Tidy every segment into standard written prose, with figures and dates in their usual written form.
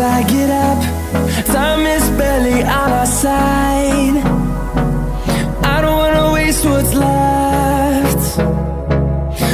I get up. Time is barely on our side. I don't wanna waste what's left.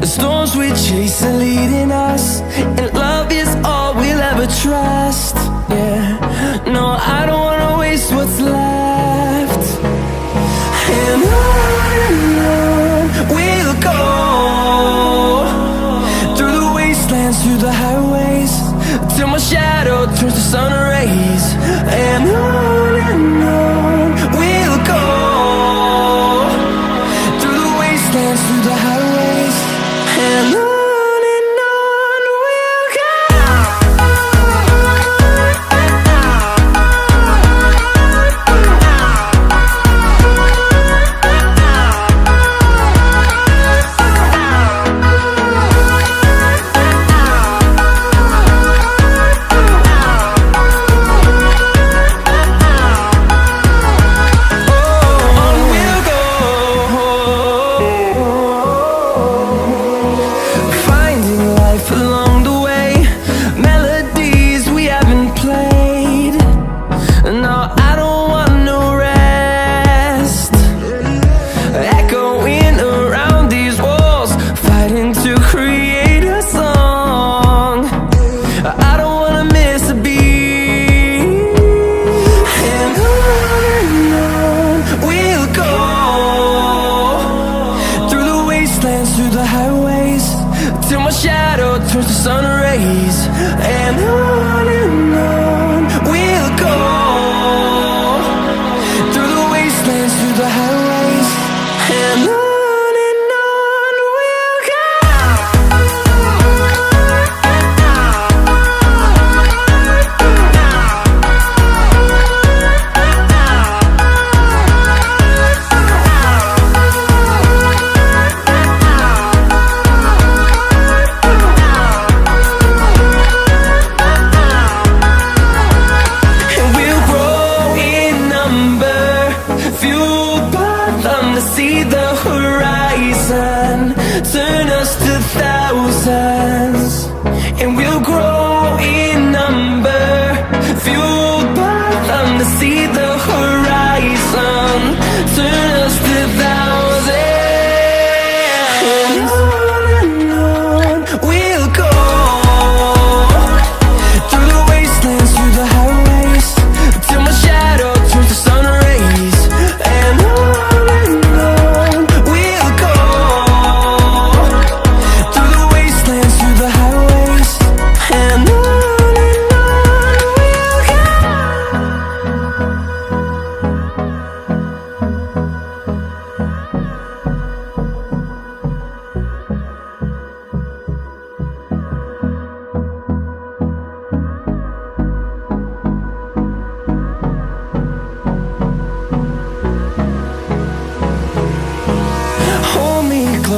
The storms we chase are leading us, and love is all we'll ever trust. Yeah, no, I don't wanna waste what's left. And on we'll go, through the wastelands, through the highways, till my shadow turns to sun rays. And on we'll go, through the wastelands, through the highways, and on we'll go.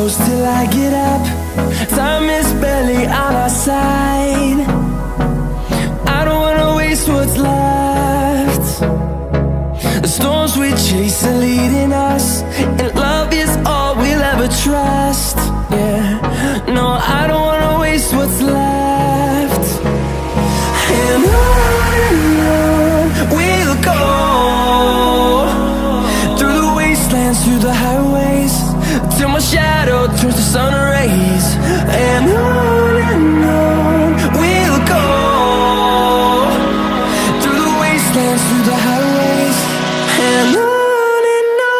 Till I get up, time is barely on our side. I don't wanna waste what's left. The storms we chase are leading us, and love is all we'll ever trust. Yeah, no, I don't wanna waste what's left. And on we'll go, through the wastelands, through the highways, till my shadow turns to sun rays. And on we'll go, through the wastelands, through the highways, and on we'll go.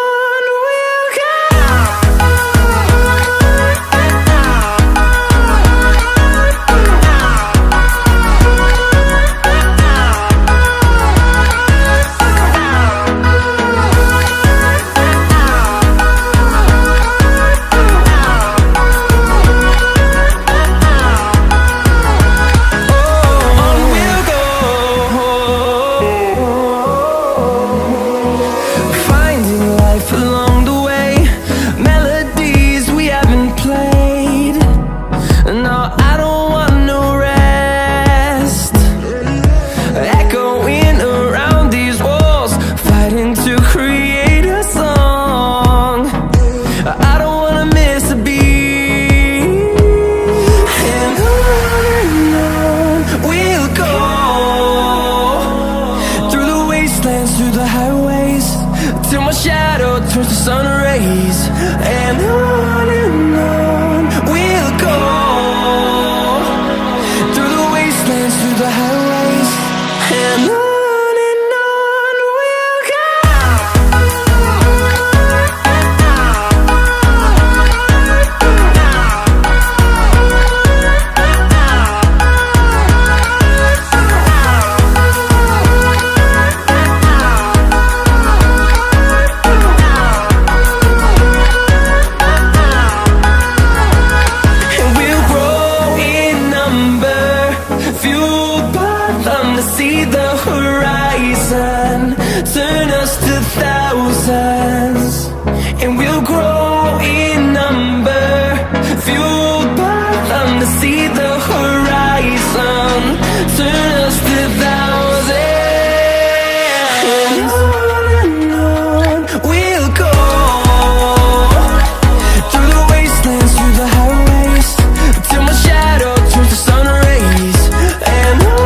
through the highways, till my shadow turns to sun rays. And on we'll go, through the wastelands, through the highways, and on we'll go. See the horizon, turn us to thousands, and we'll grow in number, fueled by them to see the horizon, turn us to thousands, and on we'll go, through the wastelands, through the highways, till my shadow turns to sun rays, and on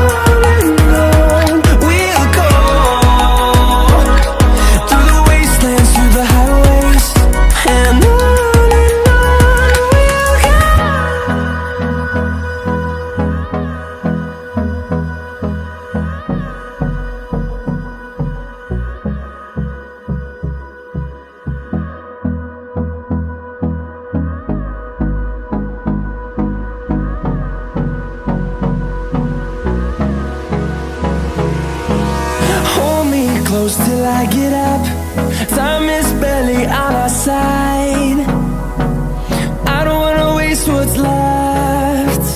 close till I get up. Time is barely on our side. I don't wanna waste what's left.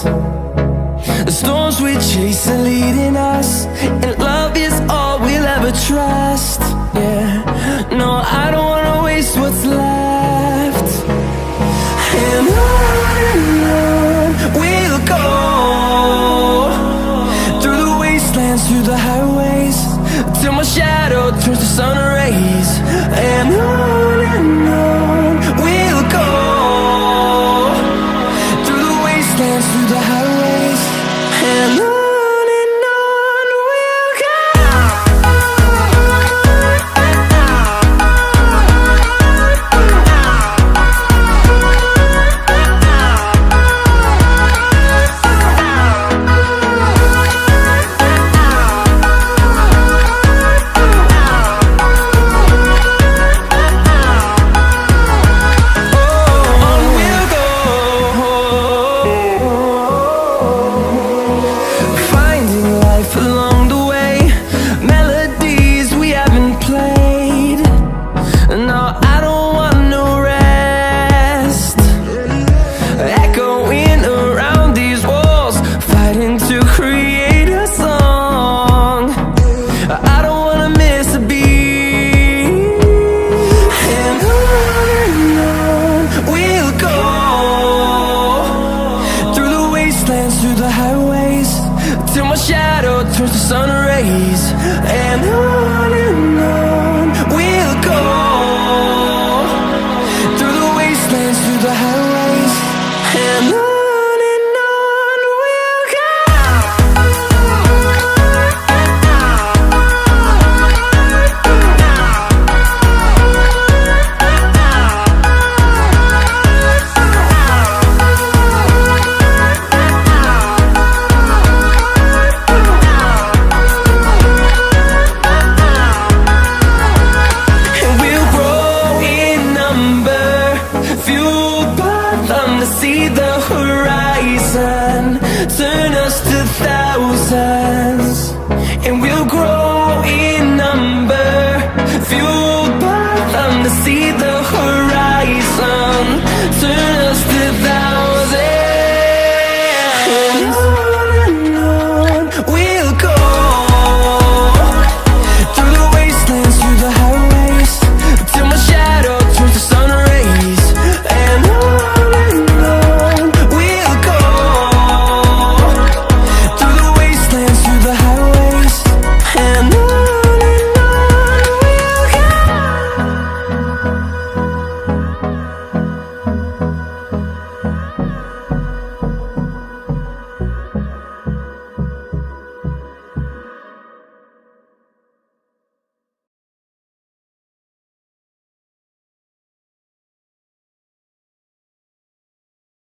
The storms we chase are leading us, and love is all we'll ever trust. Yeah, no, I don't wanna waste what's left. And on we'll go, through the wastelands, through the highways, till my shadow turns to sun rays, and